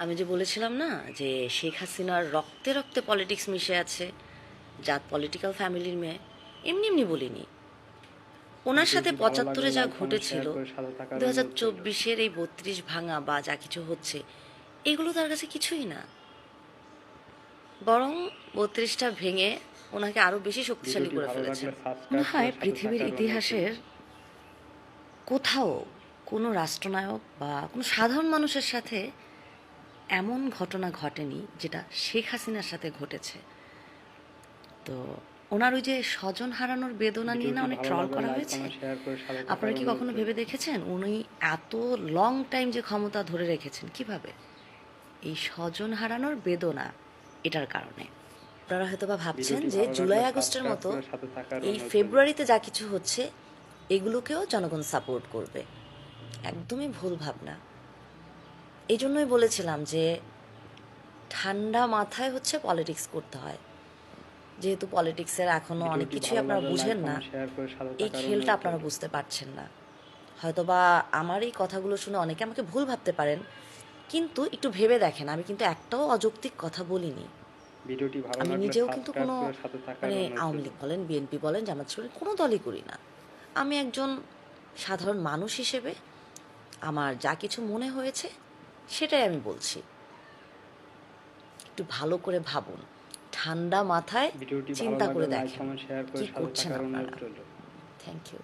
আমি যে বলেছিলাম না যে শেখ হাসিনার রক্তে রক্তে পলিটিক্স মিশে আছে, জাত পলিটিক্যাল ফ্যামিলির মেয়ে, এমনি এমনি বলিনি। ওনার সাথে ভিডিওটি ভালো লাগলে ৭৫-এ যা লাইক কমেন্ট শেয়ার ঘটেছিল, করে সাথে থাকার অনুরোধ রইল। ২০২৪-এর এই ৩২ ভাঙা বা যা কিছু হচ্ছে, এগুলো তার কাছে কিছুই না। বরং ৩২টা ভেঙে ওনাকে আরও বেশি শক্তিশালী ভিডিওটি করে ভালো ফেলেছেন। লাগলে মনে সাবস্ক্রাইব করে হয় সাথে পৃথিবীর থাকার অনুরোধ রইল। ইতিহাসের কোথাও কোনো রাষ্ট্রনায়ক বা কোনো সাধারণ মানুষের সাথে এমন ঘটনা ঘটেনি যেটা শেখ হাসিনার সাথে ঘটেছে। তো ওনার ওই যে স্বজন হারানোর বেদনা নিয়ে না ভিডিওটি অনেক ভালো ট্রল লাগলে করা লাইক হয়েছে। কমেন্ট শেয়ার করে সাথে থাকার আপনারা কি অনুরোধ কখনো রইল। ভেবে দেখেছেন উনি এত লং টাইম যে ক্ষমতা ধরে রেখেছেন কিভাবে? এই স্বজন হারানোর বেদনা, এটার কারণে। আপনারা হয়তো বা ভাবছেন ভিডিওটি যে ভালো লাগলে জুলাই আগস্টের সাবস্ক্রাইব মতো করে সাথে থাকার এই অনুরোধ রইল। ফেব্রুয়ারিতে যা কিছু হচ্ছে এগুলোকেও জনগণ সাপোর্ট করবে। একদমই ভুল ভাবনা। এই জন্যই বলেছিলাম যে ঠান্ডা মাথায় হচ্ছে পলিটিক্স করতে হয়। যেহেতু পলিটিক্সের এখনও অনেক ভিডিওটি কিছুই ভালো আপনারা লাগলে লাইক বুঝেন না, কমেন্ট শেয়ার করে সাথে এই থাকার খেলটা অনুরোধ আপনারা রইল। বুঝতে পারছেন না। হয়তোবা আমার এই কথাগুলো শুনে অনেকে আমাকে ভুল ভাবতে পারেন, কিন্তু একটু ভেবে দেখেন, আমি কিন্তু একটাও অযৌক্তিক কথা বলিনি। ভিডিওটি ভালো আমি লাগলে নিজেও কিন্তু সাবস্ক্রাইব কোনো করে সাথে থাকার মানে অনুরোধ আওয়ামী রইল। লীগ বলেন, বিএনপি বলেন, জামাত শিবির কোনো দলই করি না। আমি একজন সাধারণ মানুষ হিসেবে আমার যা কিছু মনে হয়েছে সেটাই আমি বলছি। একটু ভালো করে ভাবুন, ঠান্ডা মাথায় ভিডিওটি ভালো চিন্তা লাগলে করে লাইক দেখেন কমেন্ট শেয়ার করে কি সাথে করছেন থাকার অনুরোধ আপনারা। রইল। Thank you.